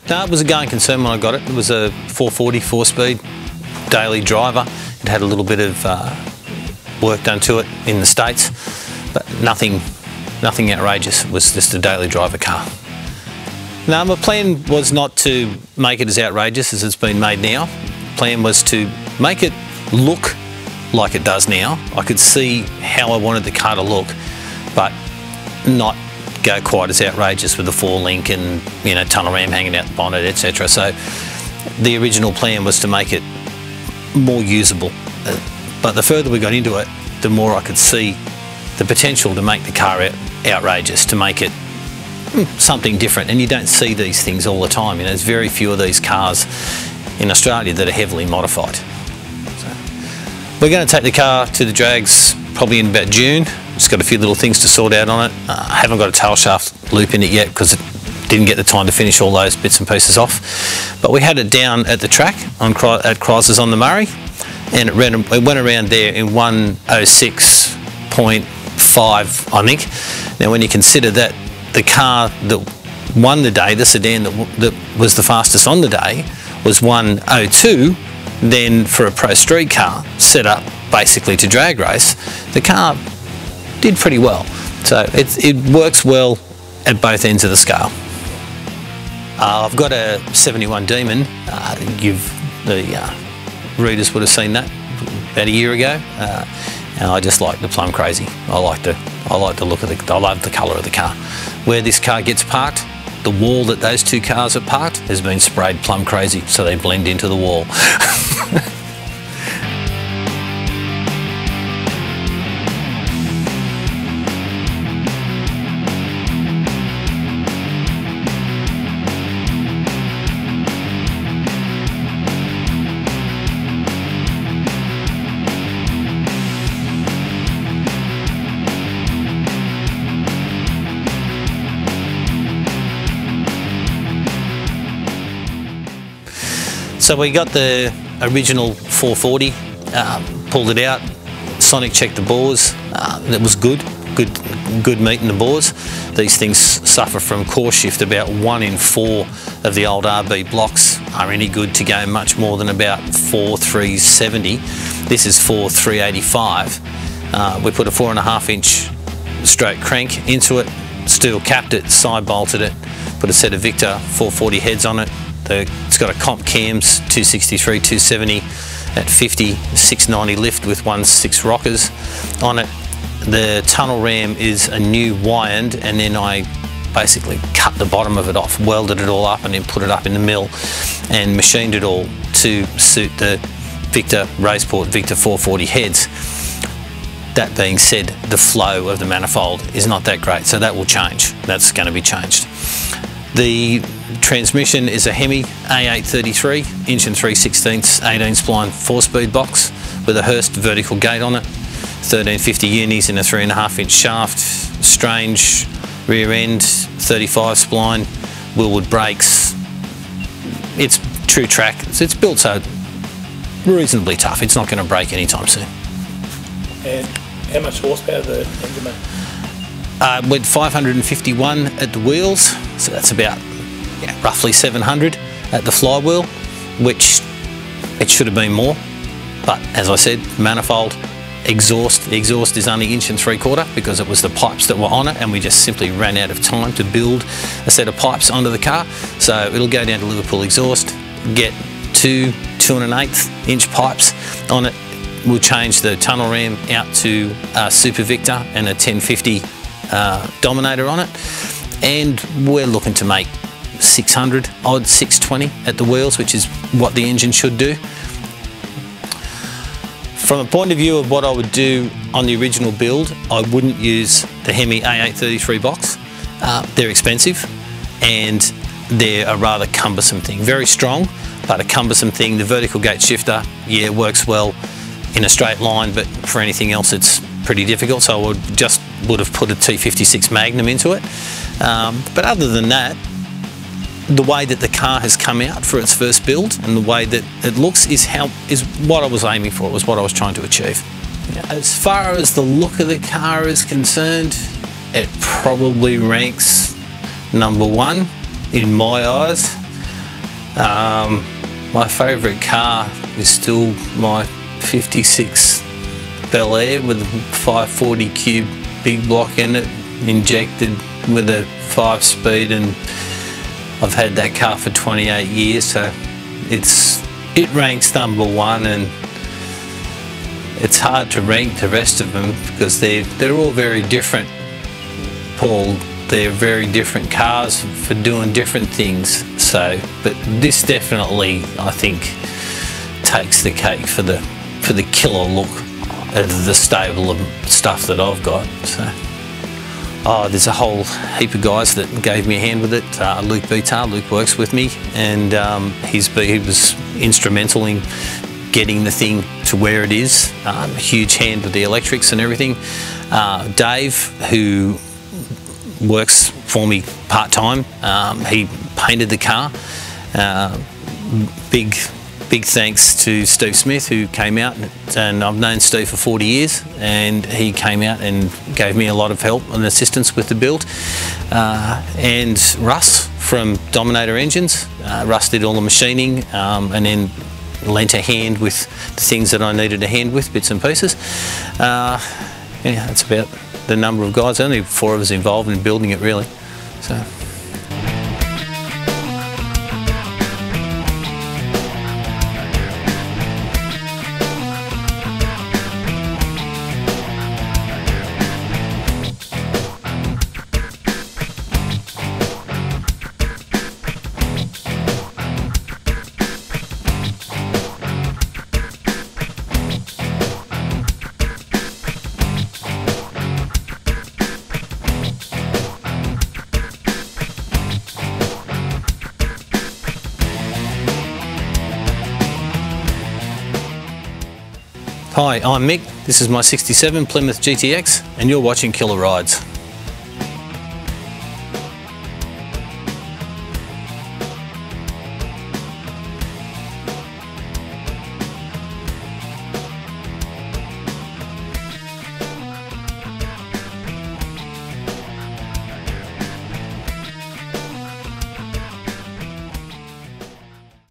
No, it was a going concern when I got it. It was a 440 4-speed daily driver. It had a little bit of work done to it in the States, but nothing outrageous. It was just a daily driver car. Now, my plan was not to make it as outrageous as it's been made now. The plan was to make it look like it does now. I could see how I wanted the car to look, but not go quite as outrageous with the 4-link and, you know, tunnel ram hanging out the bonnet, etc. So the original plan was to make it more usable, but the further we got into it, the more I could see the potential to make the car outrageous, to make it something different. And you don't see these things all the time. You know, there's very few of these cars in Australia that are heavily modified. So we're going to take the car to the drags probably in about June. Just got a few little things to sort out on it. I haven't got a tail shaft loop in it yet because it didn't get the time to finish all those bits and pieces off. But we had it down at the track at Chrysler's on the Murray, and it went around there in 106.5, I think. Now, when you consider that the car that won the day, the sedan that was the fastest on the day, was 102, then for a pro street car set up basically to drag race, the car did pretty well. So it works well at both ends of the scale. I've got a 71 Demon. The readers would have seen that about a year ago, and I just like the plum crazy. I like the look of I love the colour of the car. Where this car gets parked, the wall that those two cars are parked has been sprayed plum crazy, so they blend into the wall. So we got the original 440, pulled it out, sonic checked the bores. It was good meat in the bores. These things suffer from core shift. About 1 in 4 of the old RB blocks are any good to go much more than about 4.370. This is 4.385. We put a 4.5-inch straight crank into it, steel capped it, side bolted it, put a set of Victor 440 heads on it. It's got a comp cams, 263, 270 at 50, 690 lift with 1.6 rockers on it. The tunnel ram is a new wired, and then I basically cut the bottom of it off, welded it all up and then put it up in the mill and machined it all to suit the Victor Raceport Victor 440 heads. That being said, the flow of the manifold is not that great, so that will change. That's going to be changed. The transmission is a Hemi A833, inch and 3/16, 18 spline 4-speed box with a Hurst vertical gate on it, 1350 unis in a 3.5-inch shaft, strange rear end, 35 spline, Willwood brakes. It's true track. It's built so reasonably tough. It's not going to break anytime soon. And how much horsepower the engine made? Went 551 at the wheels, so that's about roughly 700 at the flywheel, which it should have been more. But as I said, manifold, exhaust. The exhaust is only 1 3/4 inch because it was the pipes that were on it, and we just simply ran out of time to build a set of pipes onto the car. So it'll go down to Liverpool exhaust, get 2 2.125 inch pipes on it. We'll change the tunnel ram out to a Super Victor and a 1050 Dominator on it, and we're looking to make 600 odd, 620 at the wheels, which is what the engine should do. From a point of view of what I would do on the original build, I wouldn't use the Hemi A833 box. They're expensive and they're a rather cumbersome thing. Very strong, but a cumbersome thing. The vertical gate shifter, yeah, works well in a straight line, but for anything else it's pretty difficult, so I would have put a T56 Magnum into it. But other than that, the way that the car has come out for its first build and the way that it looks is what I was aiming for. It was what I was trying to achieve. As far as the look of the car is concerned, it probably ranks #1 in my eyes. My favourite car is still my 56 Bel Air with a 540 cube big block in it, injected with a 5-speed, and I've had that car for 28 years, so it ranks #1, and it's hard to rank the rest of them because they're all very different, Paul. They're very different cars for doing different things. So, but this definitely, I think, takes the cake for the killer look of the stable of stuff that I've got. So, there's a whole heap of guys that gave me a hand with it. Luke Bitar, Luke works with me, and he was instrumental in getting the thing to where it is. A huge hand with the electrics and everything. Dave, who works for me part-time, he painted the car. Big thanks to Steve Smith, who came out, and I've known Steve for 40 years, and he came out and gave me a lot of help and assistance with the build. And Russ from Dominator Engines, Russ did all the machining, and then lent a hand with the things that I needed a hand with, bits and pieces. Yeah, that's about the number of guys. Only 4 of us involved in building it, really. So. Hi, I'm Mick. This is my '67 Plymouth GTX, and you're watching Killer Rides.